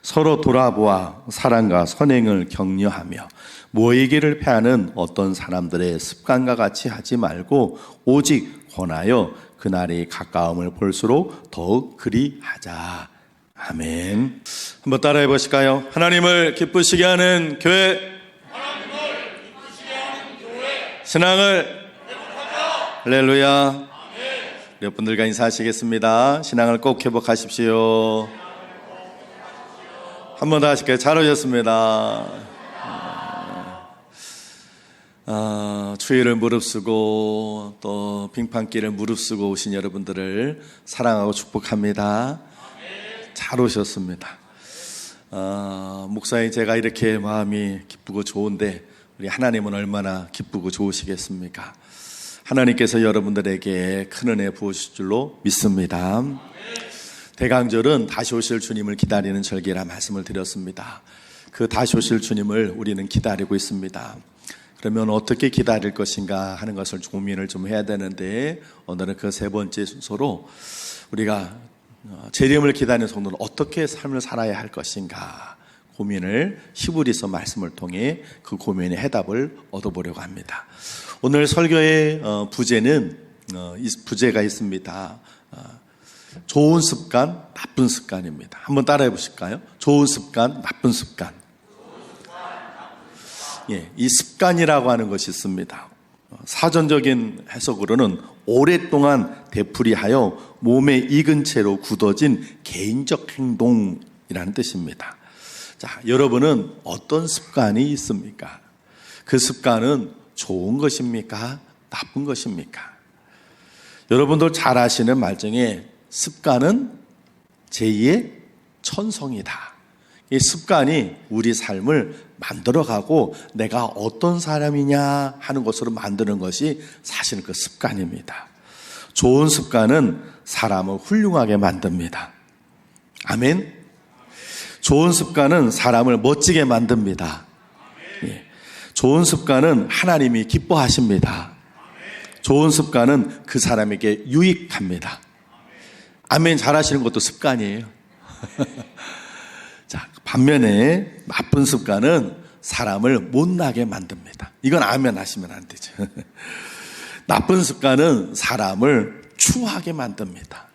서로 돌아보아 사랑과 선행을 격려하며 모이기를 패하는 어떤 사람들의 습관과 같이 하지 말고 오직 권하여 그날이 가까움을 볼수록 더욱 그리 하자. 아멘. 한번 따라해 보실까요? 하나님을 기쁘시게 하는 교회, 신앙을 회복하자. 할렐루야. 여러분들과 인사하시겠습니다. 신앙을 꼭 회복하십시오. 한 번 더 하실까요? 잘 오셨습니다. 추위를 무릅쓰고 또 빙판길을 무릅쓰고 오신 여러분들을 사랑하고 축복합니다. 잘 오셨습니다. 목사님, 제가 이렇게 마음이 기쁘고 좋은데 우리 하나님은 얼마나 기쁘고 좋으시겠습니까? 하나님께서 여러분들에게 큰 은혜 부으실 줄로 믿습니다. 대강절은 다시 오실 주님을 기다리는 절기라 말씀을 드렸습니다. 그 다시 오실 주님을 우리는 기다리고 있습니다. 그러면 어떻게 기다릴 것인가 하는 것을 고민을 좀 해야 되는데, 오늘은 그 세 번째 순서로 우리가 재림을 기다리는 성도는 어떻게 삶을 살아야 할 것인가 고민을 히브리서 말씀을 통해 그 고민의 해답을 얻어보려고 합니다. 오늘 설교의 부제는 부제가 있습니다. 좋은 습관, 나쁜 습관입니다. 한번 따라해 보실까요? 좋은 습관, 나쁜 습관. 예, 이 습관이라고 하는 것이 있습니다. 사전적인 해석으로는 오랫동안 되풀이하여 몸에 익은 채로 굳어진 개인적 행동이라는 뜻입니다. 자, 여러분은 어떤 습관이 있습니까? 그 습관은 좋은 것입니까? 나쁜 것입니까? 여러분들 잘 아시는 말 중에 습관은 제2의 천성이다. 이 습관이 우리 삶을 만들어가고 내가 어떤 사람이냐 하는 것으로 만드는 것이 사실은 그 습관입니다. 좋은 습관은 사람을 훌륭하게 만듭니다. 아멘. 좋은 습관은 사람을 멋지게 만듭니다. 예. 좋은 습관은 하나님이 기뻐하십니다. 좋은 습관은 그 사람에게 유익합니다. 아멘. 잘하시는 것도 습관이에요. 자, 반면에 나쁜 습관은 사람을 못나게 만듭니다. 이건 아멘 하시면 안 되죠. 나쁜 습관은 사람을 추하게 만듭니다.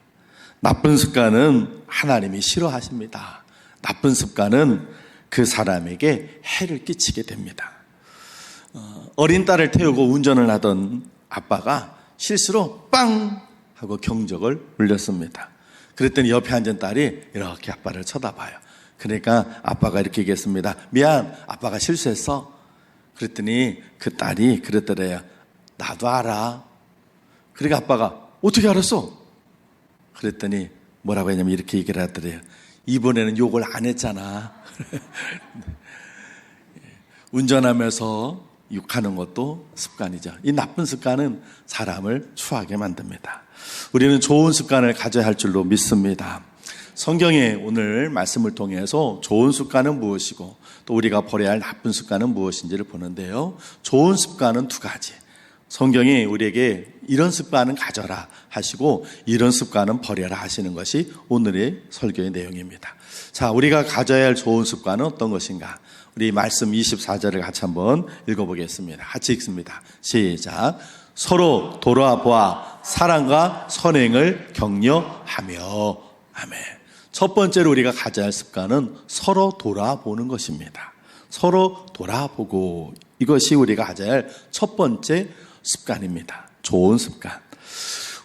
나쁜 습관은 하나님이 싫어하십니다. 나쁜 습관은 그 사람에게 해를 끼치게 됩니다. 어린 딸을 태우고 운전을 하던 아빠가 실수로 빵 하고 경적을 울렸습니다. 그랬더니 옆에 앉은 딸이 이렇게 아빠를 쳐다봐요. 그러니까 아빠가 이렇게 얘기했습니다. 미안, 아빠가 실수했어. 그랬더니 그 딸이 그랬더래요. 나도 알아. 그러니까 아빠가 어떻게 알았어? 그랬더니 뭐라고 했냐면 이렇게 얘기를 하더래요. 이번에는 욕을 안 했잖아. 운전하면서 욕하는 것도 습관이죠. 이 나쁜 습관은 사람을 추하게 만듭니다. 우리는 좋은 습관을 가져야 할 줄로 믿습니다. 성경에 오늘 말씀을 통해서 좋은 습관은 무엇이고 또 우리가 버려야 할 나쁜 습관은 무엇인지를 보는데요. 좋은 습관은 두 가지. 성경이 우리에게 이런 습관은 가져라 하시고 이런 습관은 버려라 하시는 것이 오늘의 설교의 내용입니다. 자, 우리가 가져야 할 좋은 습관은 어떤 것인가? 우리 말씀 24절을 같이 한번 읽어보겠습니다. 같이 읽습니다. 시작. 서로 돌아보아 사랑과 선행을 격려하며. 아멘. 첫 번째로 우리가 가져야 할 습관은 서로 돌아보는 것입니다. 서로 돌아보고, 이것이 우리가 가져야 할 첫 번째 습관입니다. 좋은 습관.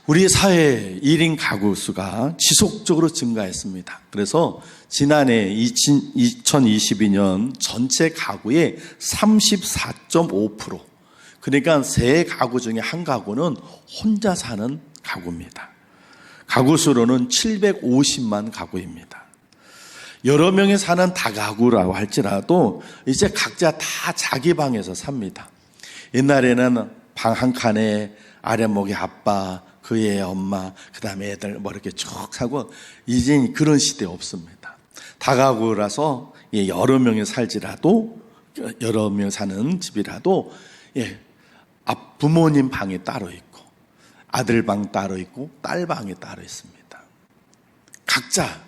우리 사회 1인 가구 수가 지속적으로 증가했습니다. 그래서 지난해 2022년 전체 가구의 34.5%, 그러니까 세 가구 중에 한 가구는 혼자 사는 가구입니다. 가구 수로는 750만 가구입니다. 여러 명이 사는 다가구라고 할지라도 이제 각자 다 자기 방에서 삽니다. 옛날에는 방 한 칸에 아랫목에 아빠, 그의 엄마, 그 다음에 애들 뭐 이렇게 쭉 사고, 이젠 그런 시대 없습니다. 다가구라서 여러 명이 살지라도, 여러 명 사는 집이라도 부모님 방이 따로 있고 아들 방 따로 있고 딸 방이 따로 있습니다. 각자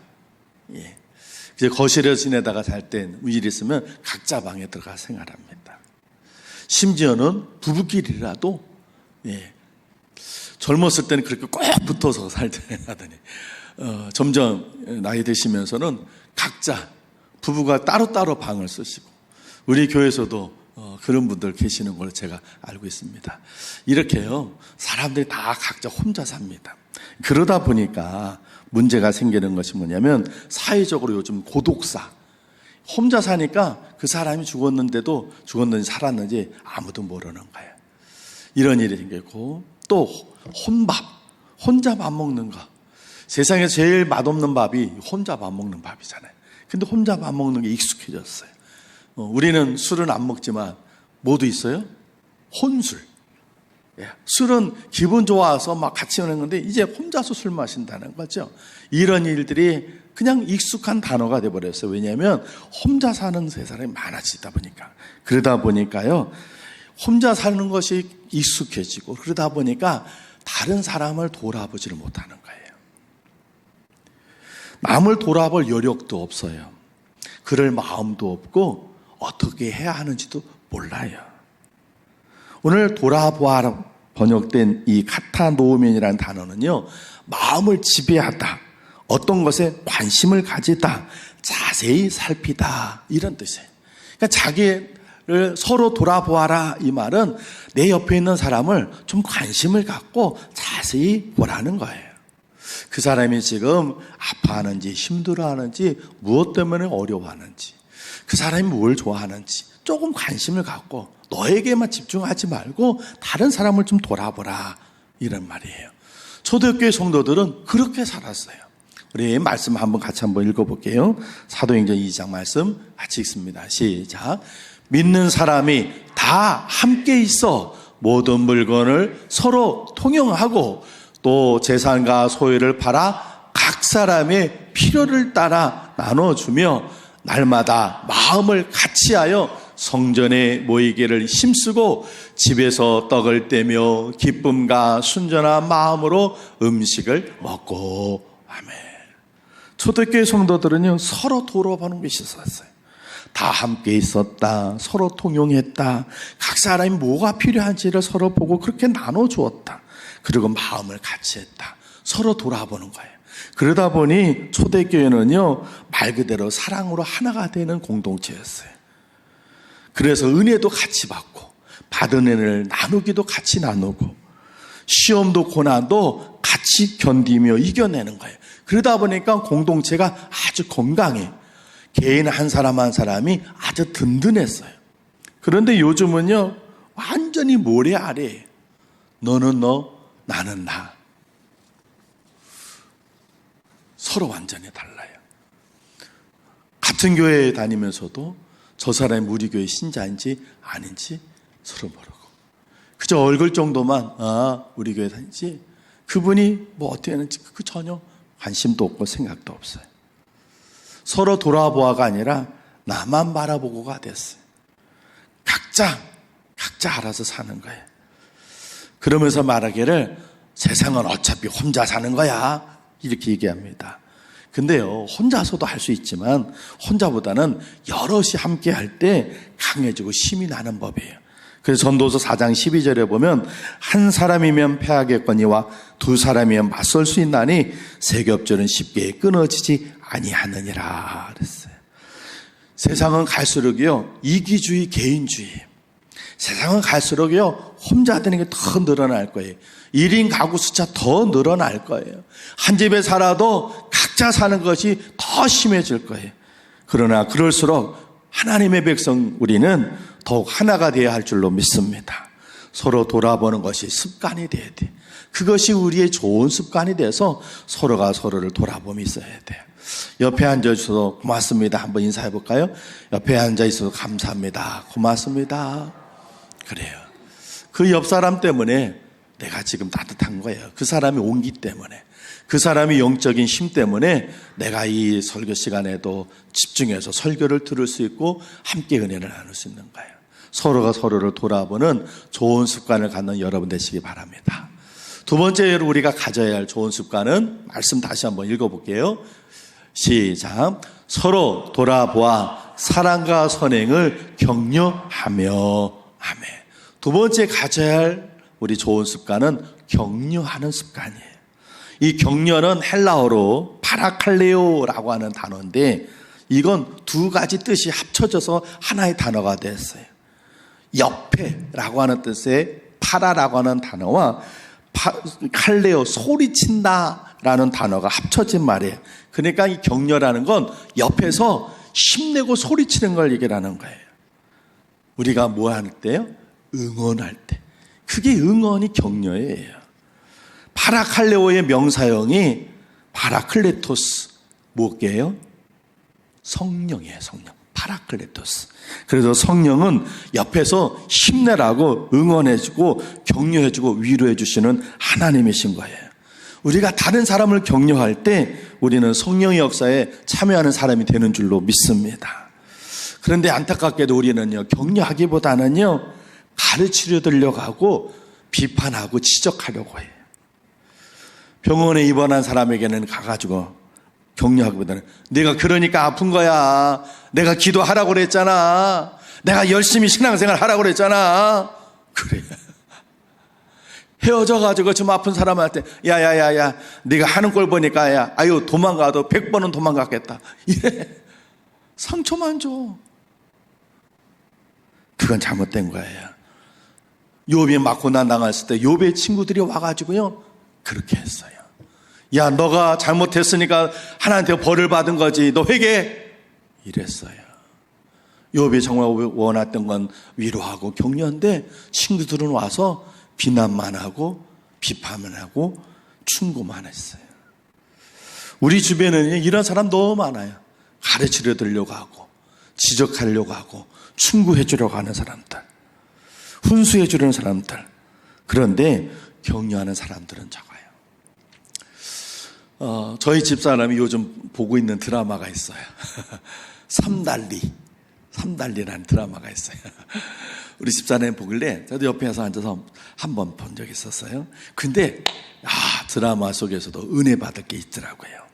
이제 거실에서 지내다가 잘 때 일이 있으면 각자 방에 들어가 생활합니다. 심지어는 부부끼리라도 젊었을 때는 그렇게 꼭 붙어서 살더니 점점 나이 드시면서는 각자 부부가 따로따로 방을 쓰시고 우리 교회에서도 그런 분들 계시는 걸로 제가 알고 있습니다. 이렇게요 사람들이 다 각자 혼자 삽니다. 그러다 보니까 문제가 생기는 것이 뭐냐면 사회적으로 요즘 고독사, 혼자 사니까 그 사람이 죽었는데도 죽었는지 살았는지 아무도 모르는 거예요. 이런 일이 생기고 또 혼밥, 혼자 밥 먹는 거. 세상에서 제일 맛없는 밥이 혼자 밥 먹는 밥이잖아요. 근데 혼자 밥 먹는 게 익숙해졌어요. 우리는 술은 안 먹지만 뭐도 있어요? 혼술. 술은 기분 좋아서 막 같이 하는 건데 이제 혼자서 술 마신다는 거죠. 이런 일들이 그냥 익숙한 단어가 돼버렸어요. 왜냐하면 혼자 사는 세상이 많아지다 보니까. 그러다 보니까요 혼자 사는 것이 익숙해지고 그러다 보니까 다른 사람을 돌아보지를 못하는 거예요. 남을 돌아볼 여력도 없어요. 그럴 마음도 없고 어떻게 해야 하는지도 몰라요. 오늘 돌아보아라 번역된 이 카타노우멘이라는 단어는요, 마음을 지배하다, 어떤 것에 관심을 가지다, 자세히 살피다 이런 뜻이에요. 그러니까 자기를 서로 돌아보아라 이 말은 내 옆에 있는 사람을 좀 관심을 갖고 자세히 보라는 거예요. 그 사람이 지금 아파하는지 힘들어하는지 무엇 때문에 어려워하는지 그 사람이 뭘 좋아하는지 조금 관심을 갖고 너에게만 집중하지 말고 다른 사람을 좀 돌아보라 이런 말이에요. 초대교회 성도들은 그렇게 살았어요. 우리 말씀 한번 같이 한번 읽어볼게요. 사도행전 2장 말씀 같이 읽습니다. 시작. 믿는 사람이 다 함께 있어 모든 물건을 서로 통용하고 또 재산과 소유를 팔아 각 사람의 필요를 따라 나눠주며 날마다 마음을 같이하여 성전에 모이기를 힘쓰고 집에서 떡을 떼며 기쁨과 순전한 마음으로 음식을 먹고 아멘. 초대교회 성도들은요 서로 돌아보는 것이 있었어요. 다 함께 있었다. 서로 통용했다. 각 사람이 뭐가 필요한지를 서로 보고 그렇게 나눠주었다. 그리고 마음을 같이 했다. 서로 돌아보는 거예요. 그러다 보니 초대교회는요 말 그대로 사랑으로 하나가 되는 공동체였어요. 그래서 은혜도 같이 받고 받은 은혜를 나누기도 같이 나누고 시험도 고난도 같이 견디며 이겨내는 거예요. 그러다 보니까 공동체가 아주 건강해. 개인 한 사람 한 사람이 아주 든든했어요. 그런데 요즘은요 완전히 모래 아래예요. 너는 너, 나는 나. 서로 완전히 달라요. 같은 교회에 다니면서도 저 사람이 우리 교회 신자인지 아닌지 서로 모르고 그저 얼굴 정도만 우리 교회 다니지 그분이 뭐 어떻게 하는지 그 전혀 관심도 없고 생각도 없어요. 서로 돌아보아가 아니라 나만 바라보고가 됐어요. 각자 알아서 사는 거예요. 그러면서 말하기를 세상은 어차피 혼자 사는 거야 이렇게 얘기합니다. 근데요 혼자서도 할 수 있지만 혼자보다는 여럿이 함께 할 때 강해지고 힘이 나는 법이에요. 그래서 전도서 4장 12절에 보면 한 사람이면 패하겠거니와 두 사람이면 맞설 수 있나니 세 겹절은 쉽게 끊어지지 아니하느니라 그랬어요. 세상은 갈수록요 이기주의 개인주의, 세상은 갈수록요 혼자 되는 게 더 늘어날 거예요. 1인 가구 숫자 더 늘어날 거예요. 한 집에 살아도 각자 사는 것이 더 심해질 거예요. 그러나 그럴수록 하나님의 백성 우리는 더욱 하나가 되어야 할 줄로 믿습니다. 서로 돌아보는 것이 습관이 돼야 돼요. 그것이 우리의 좋은 습관이 돼서 서로가 서로를 돌아보며 있어야 돼요. 옆에 앉아주셔서 고맙습니다. 한번 인사해 볼까요? 옆에 앉아있어서 감사합니다. 고맙습니다. 그래요. 그 옆 사람 때문에 내가 지금 따뜻한 거예요. 그 사람이 온기 때문에, 그 사람이 영적인 힘 때문에 내가 이 설교 시간에도 집중해서 설교를 들을 수 있고 함께 은혜를 나눌 수 있는 거예요. 서로가 서로를 돌아보는 좋은 습관을 갖는 여러분 되시기 바랍니다. 두 번째로 우리가 가져야 할 좋은 습관은 말씀 다시 한번 읽어볼게요. 시작. 서로 돌아보아 사랑과 선행을 격려하며. 아멘. 두 번째 가져야 할 우리 좋은 습관은 격려하는 습관이에요. 이 격려는 헬라어로 파라칼레오라고 하는 단어인데 이건 두 가지 뜻이 합쳐져서 하나의 단어가 됐어요. 옆에라고 하는 뜻의 파라라고 하는 단어와 칼레오, 소리친다라는 단어가 합쳐진 말이에요. 그러니까 이 격려라는 건 옆에서 힘내고 소리치는 걸 얘기하는 거예요. 우리가 뭐 할 때요? 응원할 때. 그게 응원이 격려예요. 파라칼레오의 명사형이 파라클레토스, 뭐게요? 성령이에요, 성령. 파라클레토스. 그래서 성령은 옆에서 힘내라고 응원해주고 격려해주고 위로해주시는 하나님이신 거예요. 우리가 다른 사람을 격려할 때 우리는 성령의 역사에 참여하는 사람이 되는 줄로 믿습니다. 그런데 안타깝게도 우리는요, 격려하기보다는요, 가르치려 들려고 하고 비판하고 지적하려고 해요. 병원에 입원한 사람에게는 가가지고 격려하기보다는 내가 그러니까 아픈 거야. 내가 기도하라고 그랬잖아. 내가 열심히 신앙생활 하라고 그랬잖아. 그래. 헤어져가지고 좀 아픈 사람한테 야야야야 네가 하는 걸 보니까 야 아유 도망가도 100번은 도망갔겠다. 이래. 상처만 줘. 그건 잘못된 거예요. 욥이 막 고난 당했을 때 욥의 친구들이 와가지고요 그렇게 했어요. 야 너가 잘못했으니까 하나님한테 벌을 받은 거지. 너 회개해. 이랬어요. 욥이 정말 원했던 건 위로하고 격려인데 친구들은 와서 비난만 하고 비판만 하고 충고만 했어요. 우리 주변에는 이런 사람 너무 많아요. 가르치려 들려고 하고 지적하려고 하고 충고해 주려고 하는 사람들, 훈수해 주려는 사람들. 그런데 격려하는 사람들은 적어요. 저희 집사람이 요즘 보고 있는 드라마가 있어요. 삼달리라는 드라마가 있어요. 우리 집사람이 보길래 저도 옆에서 앉아서 한번 본 적이 있었어요. 근데 드라마 속에서도 은혜 받을 게 있더라고요.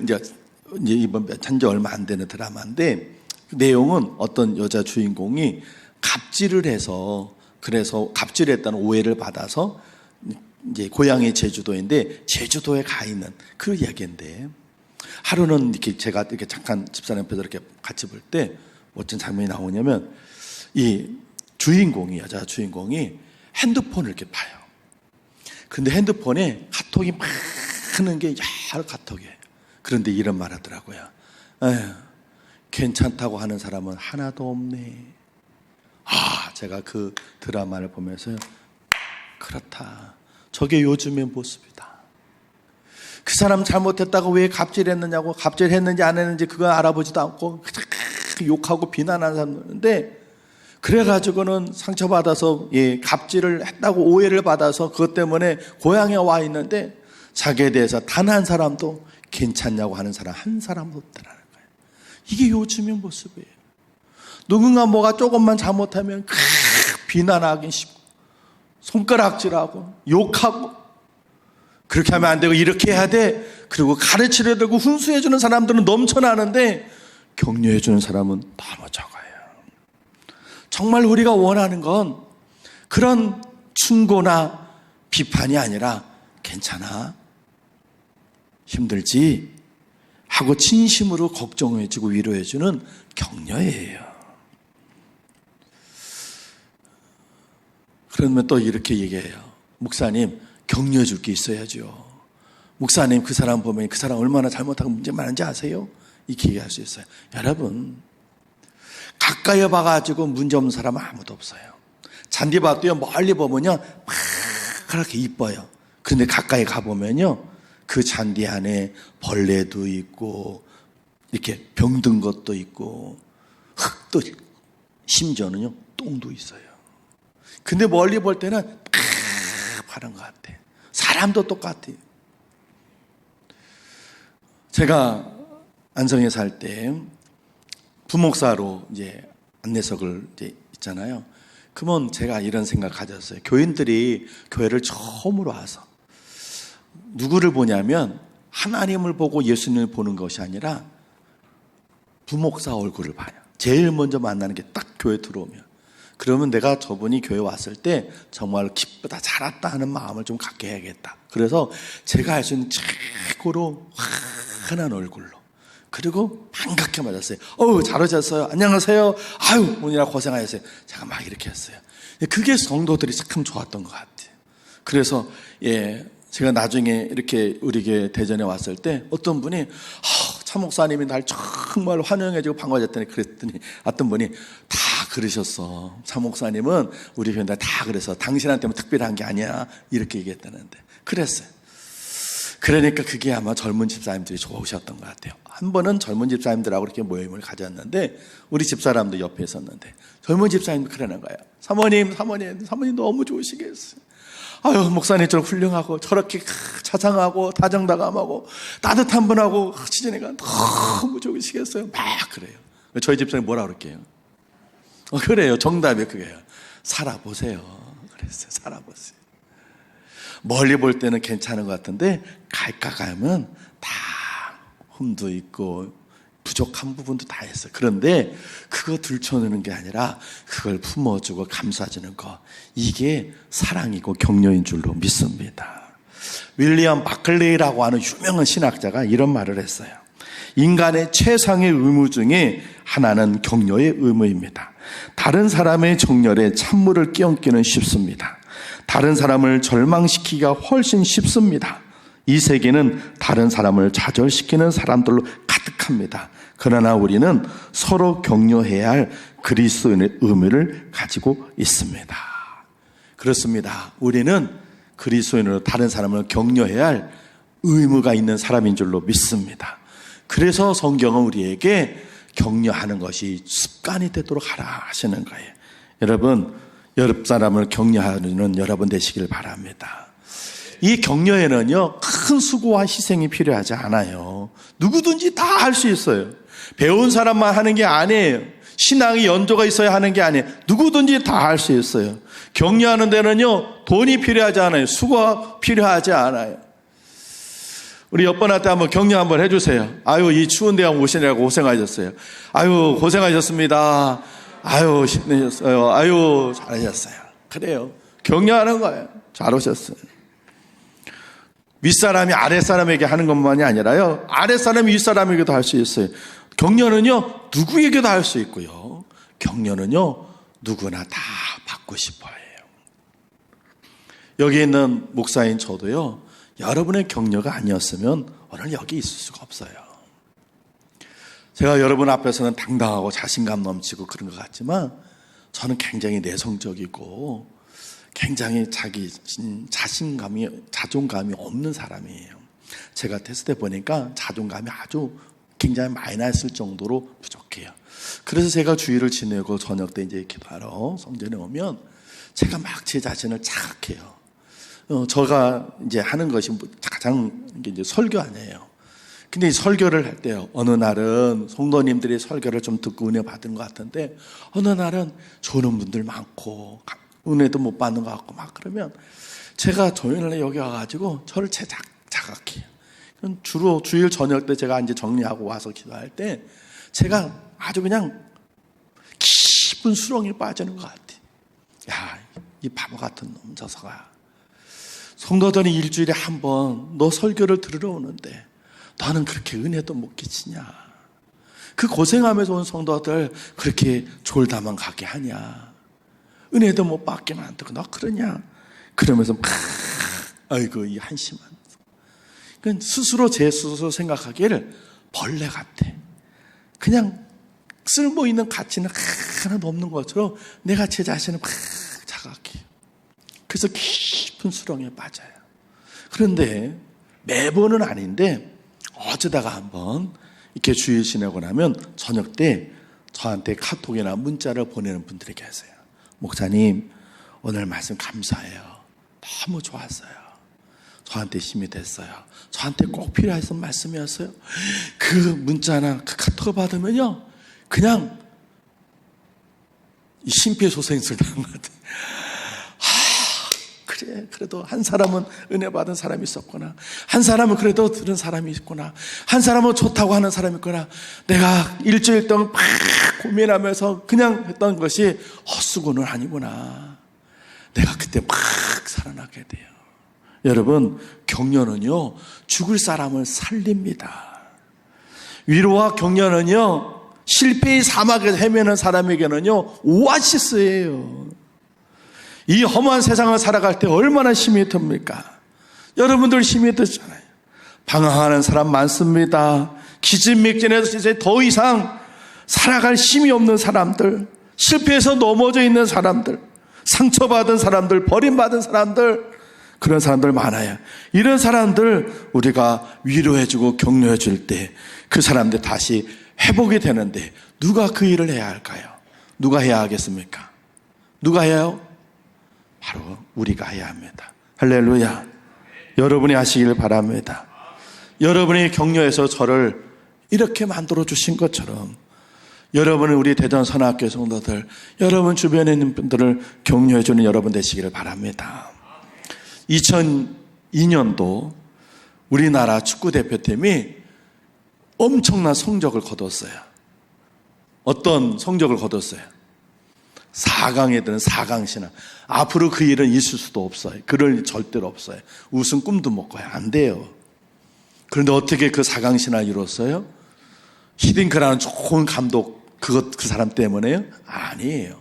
이제 이번 한지 얼마 안 되는 드라마인데 그 내용은 어떤 여자 주인공이 갑질을 해서 그래서 갑질했다는 오해를 받아서 이제 고향이 제주도인데 제주도에 가 있는 그 이야기인데 하루는 이렇게 제가 이렇게 잠깐 집사람 옆에서 이렇게 같이 볼 때 어떤 장면이 나오냐면 이 여자 주인공이 핸드폰을 이렇게 봐요. 근데 핸드폰에 카톡이 많은 게 여러 카톡이에요. 그런데 이런 말 하더라고요. 에휴, 괜찮다고 하는 사람은 하나도 없네. 제가 그 드라마를 보면서 그렇다. 저게 요즘의 모습이다. 그 사람 잘못했다고 왜 갑질했느냐고 갑질했는지 안 했는지 그거 알아보지도 않고 욕하고 비난하는 사람인데 그래가지고는 상처받아서 갑질을 했다고 오해를 받아서 그것 때문에 고향에 와 있는데 자기에 대해서 단 한 사람도 괜찮냐고 하는 사람 한 사람도 없다라는 거예요. 이게 요즘의 모습이에요. 누군가 뭐가 조금만 잘못하면 비난하기 쉽고 손가락질하고 욕하고 그렇게 하면 안 되고 이렇게 해야 돼. 그리고 가르치려 들고 훈수해 주는 사람들은 넘쳐나는데 격려해 주는 사람은 너무 적어요. 정말 우리가 원하는 건 그런 충고나 비판이 아니라 괜찮아, 힘들지 하고 진심으로 걱정해 주고 위로해 주는 격려예요. 그러면 또 이렇게 얘기해요. 목사님, 격려해 줄 게 있어야죠. 목사님, 그 사람 보면 그 사람 얼마나 잘못하고 문제 많은지 아세요? 이렇게 얘기할 수 있어요. 여러분, 가까이 봐가지고 문제 없는 사람은 아무도 없어요. 잔디밭도요, 멀리 보면요, 그렇게 이뻐요. 그런데 가까이 가보면요, 그 잔디 안에 벌레도 있고, 이렇게 병든 것도 있고, 흙도 있고, 심지어는요, 똥도 있어요. 근데 멀리 볼 때는 파란 것 같아. 사람도 똑같아요. 제가 안성에 살 때 부목사로 이제 안내석을 이제 있잖아요. 그러면 제가 이런 생각 가졌어요. 교인들이 교회를 처음으로 와서 누구를 보냐면 하나님을 보고 예수님을 보는 것이 아니라 부목사 얼굴을 봐요. 제일 먼저 만나는 게 딱 교회 들어오면. 그러면 내가 저분이 교회 왔을 때 정말 기쁘다, 잘 왔다 하는 마음을 좀 갖게 해야겠다. 그래서 제가 할 수 있는 최고로 환한 얼굴로, 그리고 반갑게 맞았어요. 잘 오셨어요. 안녕하세요. 아유, 오느라 고생하셨어요. 제가 막 이렇게 했어요. 그게 성도들이 참 좋았던 것 같아요. 그래서 제가 나중에 이렇게 우리 교회 대전에 왔을 때 어떤 분이 차 목사님이 날 정말 환영해주고 반가워졌더니, 그랬더니 어떤 분이 다 그러셨어. 차 목사님은 우리 교회 다 그래서 당신한테만 특별한 게 아니야, 이렇게 얘기했다는데. 그랬어요. 그러니까 그게 아마 젊은 집사님들이 좋으셨던 것 같아요. 한 번은 젊은 집사님들하고 이렇게 모임을 가졌는데 우리 집사람도 옆에 있었는데 젊은 집사님도 그러는 거예요. 사모님 너무 좋으시겠어요. 아유, 목사님처럼 훌륭하고 저렇게 자상하고 다정다감하고 따뜻한 분하고 지내니까 너무 좋으시겠어요. 막 그래요. 저희 집사님 뭐라 그럴게요? 그래요. 정답이 그게요. 살아보세요. 그랬어요. 살아보세요. 멀리 볼 때는 괜찮은 것 같은데 가까이 다 흠도 있고 부족한 부분도 다 있어요. 그런데 그거 들춰내는 게 아니라 그걸 품어주고 감싸주는 거, 이게 사랑이고 격려인 줄로 믿습니다. 윌리엄 바클레이라고 하는 유명한 신학자가 이런 말을 했어요. 인간의 최상의 의무 중에 하나는 격려의 의무입니다. 다른 사람의 정열에 찬물을 끼얹기는 쉽습니다. 다른 사람을 절망시키기가 훨씬 쉽습니다. 이 세계는 다른 사람을 좌절시키는 사람들로 가득합니다. 그러나 우리는 서로 격려해야 할 그리스도인의 의무를 가지고 있습니다. 그렇습니다. 우리는 그리스도인으로 다른 사람을 격려해야 할 의무가 있는 사람인 줄로 믿습니다. 그래서 성경은 우리에게 격려하는 것이 습관이 되도록 하라 하시는 거예요. 여러분, 옆 사람을 격려하는 여러분 되시길 바랍니다. 이 격려에는요, 큰 수고와 희생이 필요하지 않아요. 누구든지 다 할 수 있어요. 배운 사람만 하는 게 아니에요. 신앙의 연조가 있어야 하는 게 아니에요. 누구든지 다 할 수 있어요. 격려하는 데는요, 돈이 필요하지 않아요. 수고가 필요하지 않아요. 우리 옆분한테 한번 격려 한번 해주세요. 아유, 이 추운 데 오시느라고 고생하셨어요. 아유, 고생하셨습니다. 아유, 힘내셨어요. 아유, 잘하셨어요. 그래요. 격려하는 거예요. 잘 오셨어요. 윗사람이 아랫사람에게 하는 것만이 아니라요, 아랫사람이 윗사람에게도 할 수 있어요. 격려는요, 누구에게도 할 수 있고요, 격려는요, 누구나 다 받고 싶어해요. 여기 있는 목사인 저도요, 여러분의 격려가 아니었으면 오늘 여기 있을 수가 없어요. 제가 여러분 앞에서는 당당하고 자신감 넘치고 그런 것 같지만 저는 굉장히 내성적이고 굉장히 자존감이 없는 사람이에요. 제가 테스트해 보니까 자존감이 아주 굉장히 마이너스일 정도로 부족해요. 그래서 제가 주일을 지내고 저녁 때 이제 기도하러 성전에 오면 제가 막 제 자신을 자각해요. 제가 이제 하는 것이 가장 이제 설교 아니에요. 근데 이 설교를 할 때요, 어느 날은 성도님들이 설교를 좀 듣고 은혜 받은 것 같은데 어느 날은 좋은 분들 많고 은혜도 못 받는 것 같고 막 그러면 제가 토요일에 여기 와가지고 저를 자각해요. 주로 주일 저녁 때 제가 이제 정리하고 와서 기도할 때 제가 아주 그냥 깊은 수렁에 빠지는 것 같아요. 야, 이 바보 같은 놈 저서가 성도들이 일주일에 한 번 너 설교를 들으러 오는데 너는 그렇게 은혜도 못 끼치냐? 그 고생하면서 온 성도들 그렇게 졸다만 가게 하냐? 은혜도 못 받게 만들고 너 그러냐? 그러면서 막 아이고 이 한심한. 그러니까 제 스스로 생각하기를 벌레 같아. 그냥 쓸모 있는 가치는 하나도 없는 것처럼 내가 제 자신을 막 자각해요. 그래서 깊은 수렁에 빠져요. 그런데 매번은 아닌데 어쩌다가 한번 이렇게 주일 지내고 나면 저녁 때 저한테 카톡이나 문자를 보내는 분들이 계세요. 목사님, 오늘 말씀 감사해요. 너무 좋았어요. 저한테 힘이 됐어요. 저한테 꼭 필요했던 말씀이었어요. 그 문자나 그 카톡을 받으면요, 그냥 심폐소생술 당한 것 같아요. 그래, 그래도 한 사람은 은혜 받은 사람이 있었구나. 한 사람은 그래도 들은 사람이 있구나. 한 사람은 좋다고 하는 사람이 있구나. 내가 일주일 동안 막 고민하면서 그냥 했던 것이 헛수고는 아니구나. 내가 그때 막 살아나게 돼요. 여러분, 격려는요, 죽을 사람을 살립니다. 위로와 격려는요, 실패의 사막에서 헤매는 사람에게는요, 오아시스예요. 이 험한 세상을 살아갈 때 얼마나 힘이 듭니까? 여러분들 힘이 드잖아요. 방황하는 사람 많습니다. 기진맥진해서 이제 더 이상 살아갈 힘이 없는 사람들, 실패해서 넘어져 있는 사람들, 상처받은 사람들, 버림받은 사람들, 그런 사람들 많아요. 이런 사람들 우리가 위로해주고 격려해줄 때 그 사람들 다시 회복이 되는데 누가 그 일을 해야 할까요? 누가 해야 하겠습니까? 누가 해요? 바로 우리가 해야 합니다. 할렐루야. 여러분이 하시길 바랍니다. 여러분이 격려해서 저를 이렇게 만들어 주신 것처럼 여러분은 우리 대전 선악교 성도들, 여러분 주변에 있는 분들을 격려해 주는 여러분 되시기를 바랍니다. 2002년도 우리나라 축구대표팀이 엄청난 성적을 거뒀어요. 어떤 성적을 거뒀어요? 4강에 드는 4강 신화. 앞으로 그 일은 있을 수도 없어요. 그럴 일 절대로 없어요. 우승 꿈도 못 꿔요. 안 돼요. 그런데 어떻게 그 4강 신화를 이뤘어요? 히딩크라는 좋은 감독, 그 사람 때문에요? 아니에요.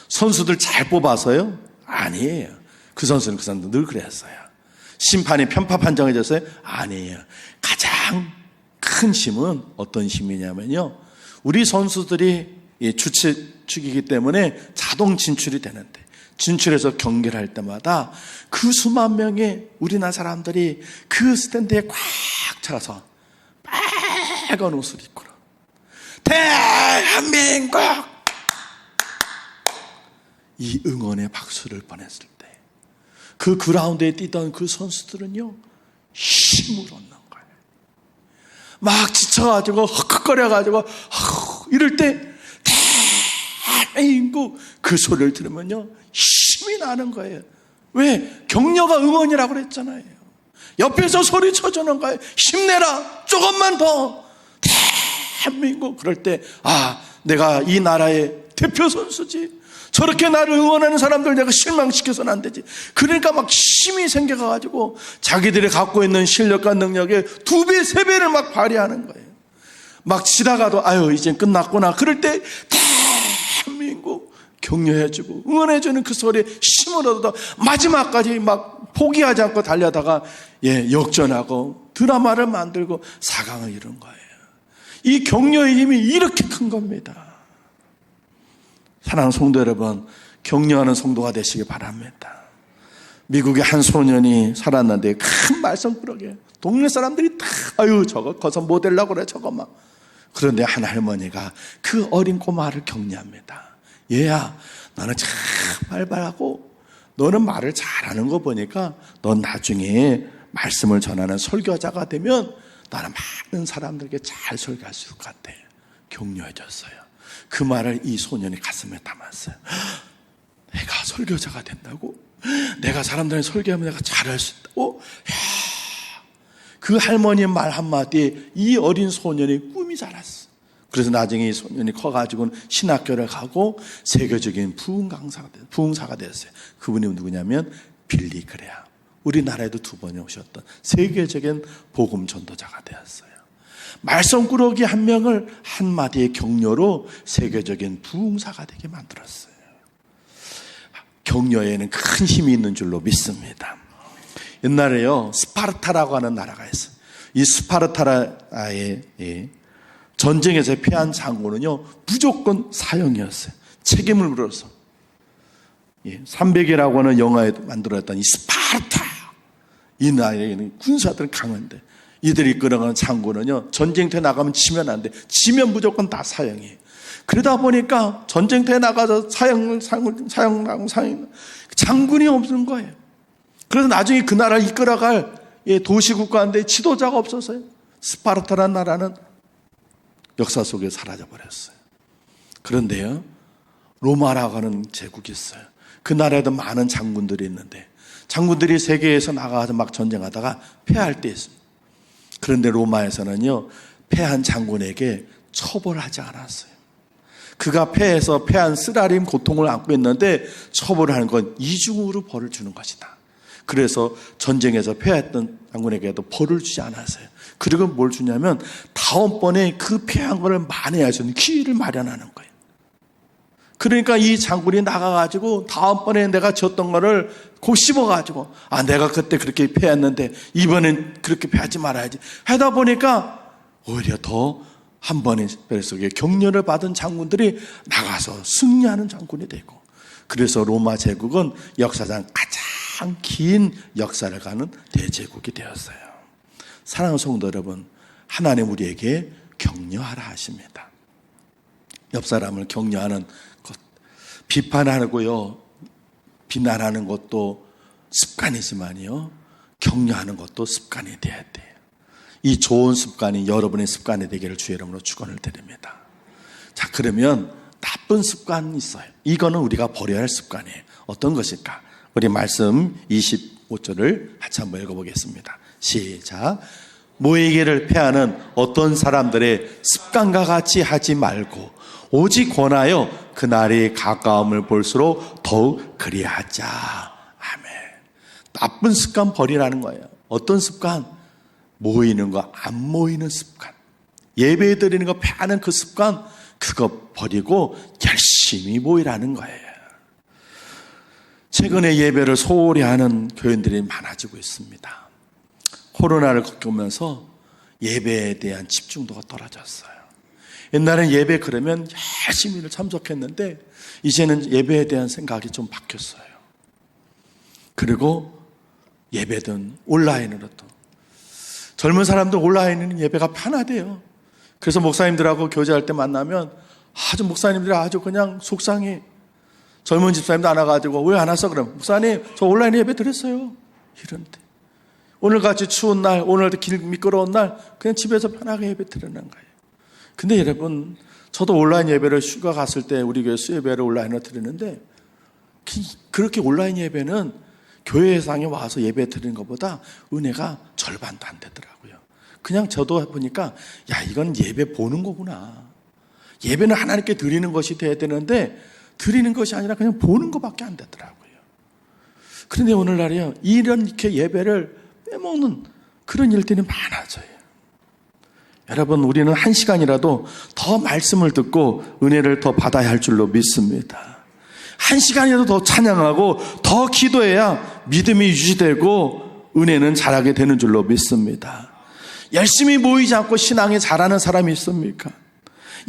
선수들 잘 뽑아서요? 아니에요. 그 선수는 그 사람도 늘 그랬어요. 심판이 편파 판정해졌어요? 아니에요. 가장 큰 힘은 어떤 힘이냐면요, 우리 선수들이 주최축이기 때문에 자동 진출이 되는데, 진출해서 경기를 할 때마다 그 수만 명의 우리나라 사람들이 그 스탠드에 꽉 차서 빨간 옷을 입고 대한민국 이 응원의 박수를 보냈을 때 그 그라운드에 뛰던 그 선수들은요, 힘을 얻는 거예요. 막 지쳐가지고 헉헉거려가지고 이럴 때 대한민국 그 소리를 들으면요, 힘이 나는 거예요. 왜? 격려가 응원이라고 그랬잖아요. 옆에서 소리 쳐주는 거예요. 힘내라, 조금만 더, 대한민국. 그럴 때 내가 이 나라의 대표 선수지. 저렇게 나를 응원하는 사람들 내가 실망시켜서는 안 되지. 그러니까 막 힘이 생겨가지고 자기들이 갖고 있는 실력과 능력의 2배, 3배를 막 발휘하는 거예요. 막 지나가도 이제 끝났구나. 그럴 때 대한민국 격려해주고 응원해주는 그 소리에 힘을 얻어서 마지막까지 막 포기하지 않고 달려다가 역전하고 드라마를 만들고 4강을 이룬 거예요. 이 격려의 힘이 이렇게 큰 겁니다. 사랑하는 성도 여러분, 격려하는 성도가 되시기 바랍니다. 미국의 한 소년이 살았는데 큰 말썽꾸러기에 동네 사람들이 다 저거 커서 모델라고 그래, 저거 막. 그런데 한 할머니가 그 어린 꼬마를 격려합니다. 얘야, 너는 참 발발하고 너는 말을 잘하는 거 보니까 넌 나중에 말씀을 전하는 설교자가 되면 나는 많은 사람들에게 잘 설교할 수 있을 것 같아. 격려해 줬어요. 그 말을 이 소년이 가슴에 담았어요. 내가 설교자가 된다고? 내가 사람들한테 설교하면 내가 잘할 수 있다고? 그 할머니의 말 한마디에 이 어린 소년의 꿈이 자랐어. 그래서 나중에 이 소년이 커가지고는 신학교를 가고 세계적인 부흥사가 됐어요. 그분이 누구냐면 빌리 그레함. 우리나라에도 2번이 오셨던 세계적인 복음 전도자가 되었어요. 말썽꾸러기 한 명을 한마디의 격려로 세계적인 부흥사가 되게 만들었어요. 격려에는 큰 힘이 있는 줄로 믿습니다. 옛날에요, 스파르타라고 하는 나라가 있어요. 이 스파르타의 전쟁에서 패한 장군은요, 무조건 사형이었어요. 책임을 물어서 300이라고 하는 영화에 만들어졌던 이 스파르타, 이 나라에는 군사들은 강한데 이들이 이끌어가는 장군은요, 전쟁터에 나가면 지면 안 돼. 지면 무조건 다 사형이에요. 그러다 보니까 전쟁터에 나가서 사형 장군이 없는 거예요. 그래서 나중에 그 나라를 이끌어갈 도시국가인데 지도자가 없어서요. 스파르타라는 나라는 역사 속에 사라져버렸어요. 그런데요, 로마라고 하는 제국이 있어요. 그 나라에도 많은 장군들이 있는데 장군들이 세계에서 나가서 막 전쟁하다가 패할 때 있어요. 그런데 로마에서는요, 패한 장군에게 처벌하지 않았어요. 그가 패해서 패한 쓰라림 고통을 안고 있는데 처벌하는 건 이중으로 벌을 주는 것이다. 그래서 전쟁에서 패했던 장군에게도 벌을 주지 않았어요. 그리고 뭘 주냐면 다음번에 그 패한 것을 만회할 수 있는 기회를 마련하는 거예요. 그러니까 이 장군이 나가가지고 다음번에 내가 졌던 거를 곱씹어가지고 내가 그때 그렇게 패했는데 이번엔 그렇게 패하지 말아야지 하다 보니까 오히려 더 한 번의 뱃속에 격려를 받은 장군들이 나가서 승리하는 장군이 되고, 그래서 로마 제국은 역사상 가장 긴 역사를 가는 대제국이 되었어요. 사랑하는 성도 여러분, 하나님 우리에게 격려하라 하십니다. 옆 사람을 격려하는 것, 비판하고요, 비난하는 것도 습관이지만요, 격려하는 것도 습관이 돼야 돼요. 이 좋은 습관이 여러분의 습관이 되기를 주의 이름으로 축원을 드립니다. 자, 그러면 나쁜 습관이 있어요. 이거는 우리가 버려야 할 습관이에요. 어떤 것일까? 우리 말씀 25절을 같이 한번 읽어보겠습니다. 시작. 모이기를 패하는 어떤 사람들의 습관과 같이 하지 말고 오직 권하여 그날이 가까움을 볼수록 더욱 그리하자. 아멘. 나쁜 습관 버리라는 거예요. 어떤 습관? 모이는 거, 안 모이는 습관. 예배 드리는 거 패하는 그 습관, 그거 버리고 열심히 모이라는 거예요. 최근에 예배를 소홀히 하는 교인들이 많아지고 있습니다. 코로나를 겪으면서 예배에 대한 집중도가 떨어졌어요. 옛날엔 예배 그러면 열심히 참석했는데 이제는 예배에 대한 생각이 좀 바뀌었어요. 그리고 예배든 온라인으로 또 젊은 사람들 온라인은 예배가 편하대요. 그래서 목사님들하고 교제할 때 만나면 아주 목사님들이 아주 그냥 속상해. 젊은 집사님도 안 와가지고 왜 안 왔어? 그럼 목사님 저 온라인 예배 드렸어요. 이런데 오늘같이 추운 날, 오늘 길 미끄러운 날 그냥 집에서 편하게 예배 드리는 거예요. 근데 여러분, 저도 온라인 예배를 휴가 갔을 때 우리 교회 수예배를 온라인으로 드리는데 그렇게 온라인 예배는 교회상에 와서 예배 드리는 것보다 은혜가 절반도 안 되더라고요. 그냥 저도 보니까 이건 예배 보는 거구나. 예배는 하나님께 드리는 것이 돼야 되는데 드리는 것이 아니라 그냥 보는 것밖에 안 되더라고요. 그런데 오늘날이요, 이렇게 예배를 빼먹는 그런 일들이 많아져요. 여러분, 우리는 한 시간이라도 더 말씀을 듣고 은혜를 더 받아야 할 줄로 믿습니다. 한 시간이라도 더 찬양하고 더 기도해야 믿음이 유지되고 은혜는 자라게 되는 줄로 믿습니다. 열심히 모이지 않고 신앙이 자라는 사람이 있습니까?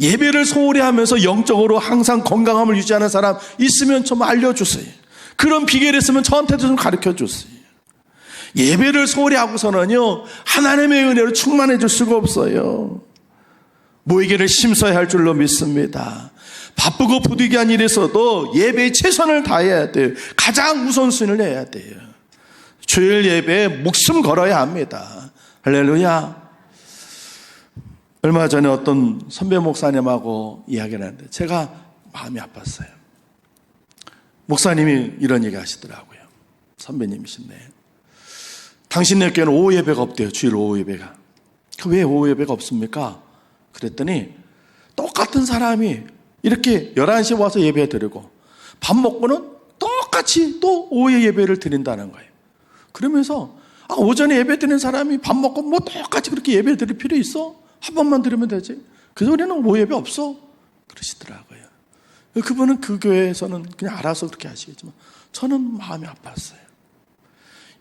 예배를 소홀히 하면서 영적으로 항상 건강함을 유지하는 사람 있으면 좀 알려주세요. 그런 비결이 있으면 저한테도 좀 가르쳐주세요. 예배를 소홀히 하고서는요, 하나님의 은혜로 충만해 줄 수가 없어요. 모이기를 심서야 할 줄로 믿습니다. 바쁘고 부득이한 일에서도 예배에 최선을 다해야 돼요. 가장 우선순위를 해야 돼요. 주일 예배에 목숨 걸어야 합니다. 할렐루야. 얼마 전에 어떤 선배 목사님하고 이야기를 하는데 제가 마음이 아팠어요. 목사님이 이런 얘기 하시더라고요. 선배님이신데 당신네 교회는 오후 예배가 없대요. 주일 오후 예배가. 왜 오후 예배가 없습니까? 그랬더니 똑같은 사람이 이렇게 11시에 와서 예배 드리고 밥 먹고는 똑같이 또 오후에 예배를 드린다는 거예요. 그러면서 오전에 예배 드리는 사람이 밥 먹고 뭐 똑같이 그렇게 예배 드릴 필요 있어? 한 번만 드리면 되지. 그래서 우리는 오후 예배 없어. 그러시더라고요. 그분은 그 교회에서는 그냥 알아서 그렇게 하시겠지만 저는 마음이 아팠어요.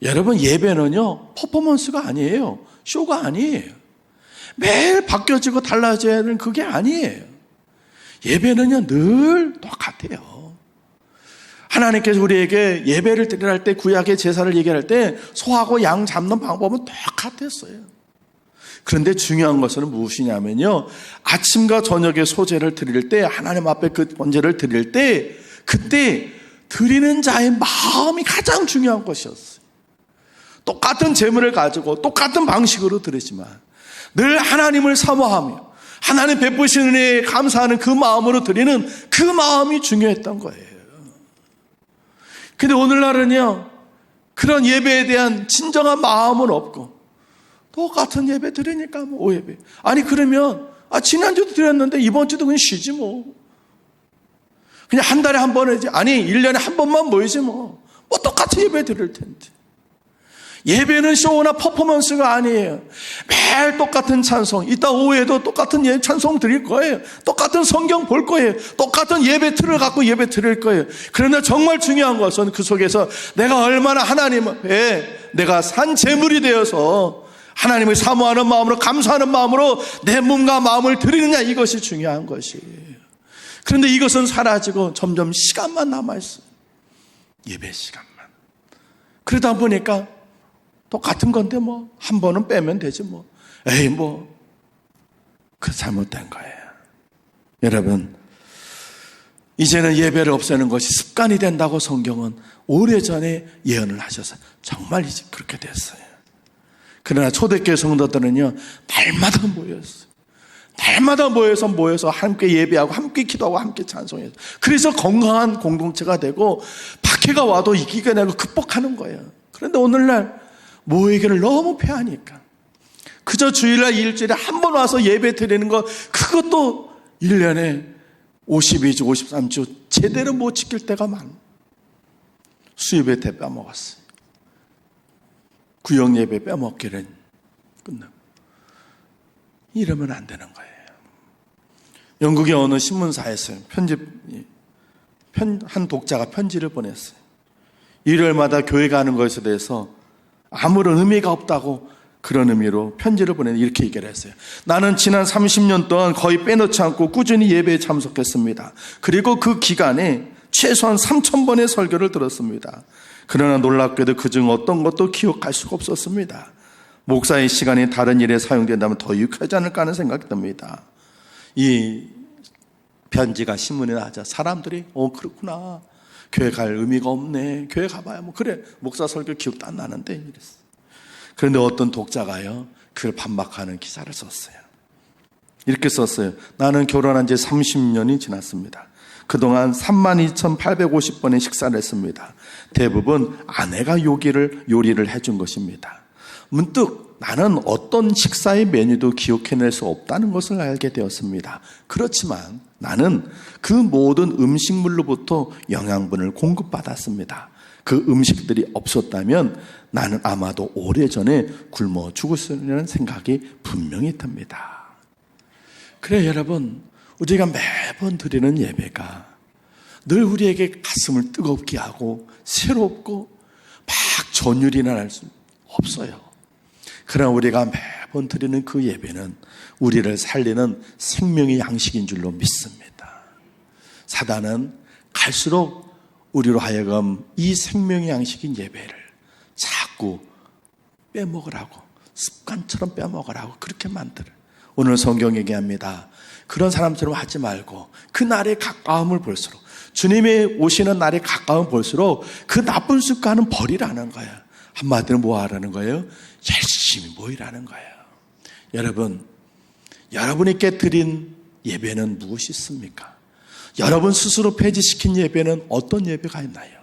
여러분, 예배는요 퍼포먼스가 아니에요. 쇼가 아니에요. 매일 바뀌어지고 달라져야 하는 그게 아니에요. 예배는요 늘 똑같아요. 하나님께서 우리에게 예배를 드리려 할 때, 구약의 제사를 얘기할 때 소하고 양 잡는 방법은 똑같았어요. 그런데 중요한 것은 무엇이냐면요, 아침과 저녁에 소제를 드릴 때, 하나님 앞에 그 번제를 드릴 때 그때 드리는 자의 마음이 가장 중요한 것이었어요. 똑같은 제물을 가지고 똑같은 방식으로 드리지만 늘 하나님을 사모하며 하나님 베푸시는 은혜에 감사하는 그 마음으로 드리는 그 마음이 중요했던 거예요. 근데 오늘날은요, 그런 예배에 대한 진정한 마음은 없고 똑같은 예배 드리니까 뭐 오예배. 아니 그러면 지난주도 드렸는데 이번 주도 그냥 쉬지 뭐. 그냥 한 달에 한 번 하지. 아니 1년에 한 번만 모이지 뭐. 뭐 똑같은 예배 드릴 텐데. 예배는 쇼나 퍼포먼스가 아니에요. 매일 똑같은 찬송, 이따 오후에도 똑같은 찬송 드릴 거예요. 똑같은 성경 볼 거예요. 똑같은 예배 틀을 갖고 예배 드릴 거예요. 그러나 정말 중요한 것은 그 속에서 내가 얼마나 하나님 앞에 내가 산 제물이 되어서 하나님을 사모하는 마음으로, 감사하는 마음으로 내 몸과 마음을 드리느냐, 이것이 중요한 것이에요. 그런데 이것은 사라지고 점점 시간만 남아있어요. 예배 시간만. 그러다 보니까 똑같은 건데 뭐 한 번은 빼면 되지 뭐. 에이 뭐 그 잘못된 거예요. 여러분, 이제는 예배를 없애는 것이 습관이 된다고 성경은 오래전에 예언을 하셔서 정말 이제 그렇게 됐어요. 그러나 초대교회 성도들은요 날마다 모였어요. 날마다 모여서 함께 예배하고 함께 기도하고 함께 찬송해서, 그래서 건강한 공동체가 되고 박해가 와도 이기겨내고 극복하는 거예요. 그런데 오늘날 모이기를 너무 패하니까 그저 주일날 일주일에 한 번 와서 예배 드리는 거, 그것도 1년에 52주 53주 제대로 못 지킬 때가 많아. 수요예배 때 빼먹었어요. 구역 예배 빼먹기를 끝나고. 이러면 안 되는 거예요. 영국의 어느 신문사에서 한 독자가 편지를 보냈어요. 일요일마다 교회 가는 것에 대해서 아무런 의미가 없다고, 그런 의미로 편지를 보내는, 이렇게 얘기를 했어요. 나는 지난 30년 동안 거의 빼놓지 않고 꾸준히 예배에 참석했습니다. 그리고 그 기간에 최소한 3,000번의 설교를 들었습니다. 그러나 놀랍게도 그중 어떤 것도 기억할 수가 없었습니다. 목사의 시간이 다른 일에 사용된다면 더 유익하지 않을까 하는 생각이 듭니다. 이 편지가 신문에 나자 사람들이 그렇구나, 교회 갈 의미가 없네, 교회 가봐야 뭐 그래, 목사 설교 기억도 안 나는데 이랬어요. 그런데 어떤 독자가요 그걸 반박하는 기사를 썼어요. 이렇게 썼어요. 나는 결혼한 지 30년이 지났습니다. 그동안 32,850번의 식사를 했습니다. 대부분 아내가 요리를 해준 것입니다. 문득 나는 어떤 식사의 메뉴도 기억해낼 수 없다는 것을 알게 되었습니다. 그렇지만 나는 그 모든 음식물로부터 영양분을 공급받았습니다. 그 음식들이 없었다면 나는 아마도 오래전에 굶어 죽었으리라는 생각이 분명히 듭니다. 그래 여러분, 우리가 매번 드리는 예배가 늘 우리에게 가슴을 뜨겁게 하고 새롭고 막 전율이 날 수 없어요. 그러나 우리가 매번 드리는 그 예배는 우리를 살리는 생명의 양식인 줄로 믿습니다. 사단은 갈수록 우리로 하여금 이 생명의 양식인 예배를 자꾸 빼먹으라고, 습관처럼 빼먹으라고 그렇게 만들어요. 오늘 성경 얘기합니다. 그런 사람처럼 하지 말고 그 날의 가까움을 볼수록, 주님이 오시는 날이 가까움 볼수록 그 나쁜 습관은 버리라는 거예요. 한마디로 뭐 하라는 거예요? 열심히 모이라는 거예요. 여러분, 여러분께 드린 예배는 무엇이 있습니까? 여러분 스스로 폐지시킨 예배는 어떤 예배가 있나요?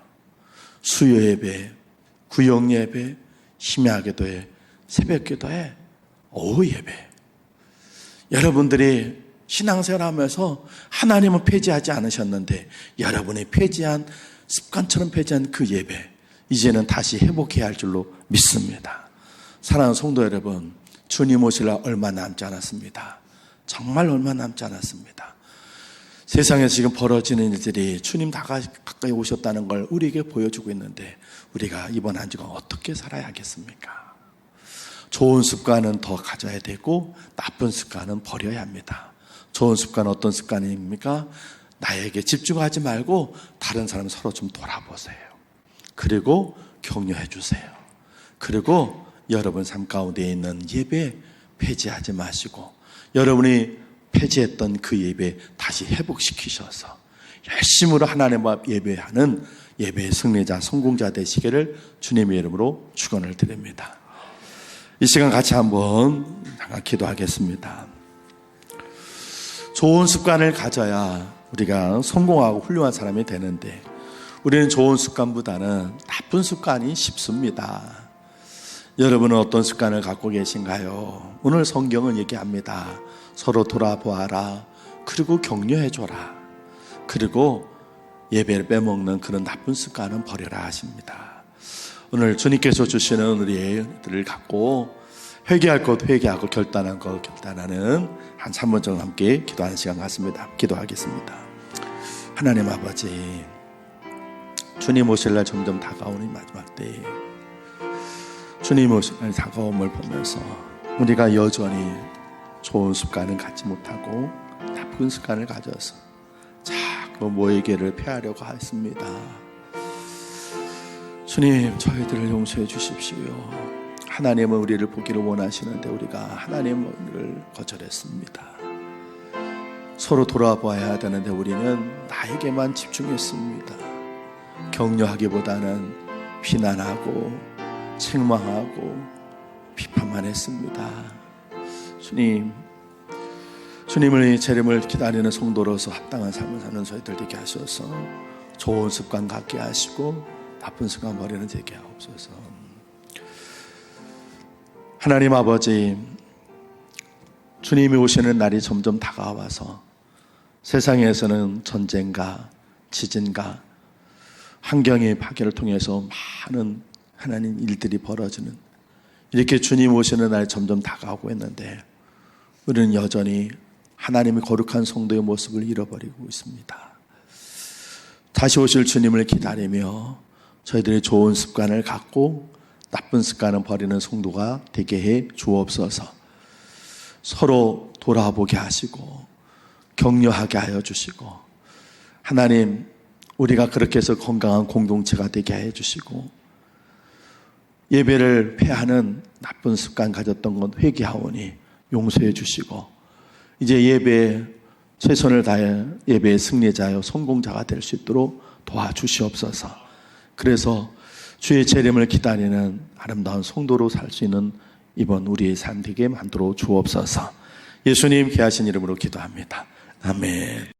수요 예배, 구역 예배, 심야기도회, 새벽기도회, 오후 예배. 여러분들이 신앙생활하면서 하나님은 폐지하지 않으셨는데 여러분이 폐지한, 습관처럼 폐지한 그 예배, 이제는 다시 회복해야 할 줄로 믿습니다. 사랑하는 성도 여러분, 주님 오실 날 얼마 남지 않았습니다. 정말 얼마 남지 않았습니다. 세상에서 지금 벌어지는 일들이 주님 다 가까이 오셨다는 걸 우리에게 보여주고 있는데 우리가 이번 한 주간 어떻게 살아야 하겠습니까? 좋은 습관은 더 가져야 되고 나쁜 습관은 버려야 합니다. 좋은 습관은 어떤 습관입니까? 나에게 집중하지 말고 다른 사람 서로 좀 돌아보세요. 그리고 격려해 주세요. 그리고 여러분 삶 가운데 있는 예배 폐지하지 마시고 여러분이 폐지했던 그 예배 다시 회복시키셔서 열심으로 하나님 앞 예배하는 예배의 승리자, 성공자 되시기를 주님의 이름으로 축원을 드립니다. 이 시간 같이 한번 기도하겠습니다. 좋은 습관을 가져야 우리가 성공하고 훌륭한 사람이 되는데 우리는 좋은 습관보다는 나쁜 습관이 쉽습니다. 여러분은 어떤 습관을 갖고 계신가요? 오늘 성경은 얘기합니다. 서로 돌아보아라. 그리고 격려해줘라. 그리고 예배를 빼먹는 그런 나쁜 습관은 버려라 하십니다. 오늘 주님께서 주시는 은혜들을 갖고 회개할 것 회개하고 결단한 것 결단하는 한 3분 정도 함께 기도하는 시간 같습니다. 기도하겠습니다. 하나님 아버지, 주님 오실 날 점점 다가오는 마지막 때에 주님 오실 날 다가옴을 보면서 우리가 여전히 좋은 습관을 갖지 못하고 나쁜 습관을 가져서 자꾸 모의계를 피하려고 했습니다. 주님, 저희들을 용서해 주십시오. 하나님은 우리를 보기를 원하시는데 우리가 하나님을 거절했습니다. 서로 돌아봐야 되는데 우리는 나에게만 집중했습니다. 격려하기보다는 비난하고 책망하고 비판만 했습니다. 주님을 재림을 기다리는 성도로서 합당한 삶을 사는 저희들 되게 하셔서 좋은 습관 갖게 하시고 나쁜 습관 버리는 되게 하옵소서. 하나님 아버지, 주님이 오시는 날이 점점 다가와서 세상에서는 전쟁과 지진과 환경의 파괴를 통해서 많은 하나님 일들이 벌어지는 이렇게 주님 오시는 날이 점점 다가오고 있는데 우리는 여전히 하나님의 거룩한 성도의 모습을 잃어버리고 있습니다. 다시 오실 주님을 기다리며 저희들이 좋은 습관을 갖고 나쁜 습관은 버리는 성도가 되게 해 주옵소서. 서로 돌아보게 하시고 격려하게 하여 주시고 하나님, 우리가 그렇게 해서 건강한 공동체가 되게 해 주시고 예배를 폐하는 나쁜 습관 가졌던 건 회개하오니 용서해 주시고 이제 예배에 최선을 다해 예배의 승리자여 성공자가 될 수 있도록 도와주시옵소서. 그래서 주의 재림을 기다리는 아름다운 성도로 살 수 있는 이번 우리의 삶 되게 만들어 주옵소서. 예수님 귀하신 이름으로 기도합니다. 아멘.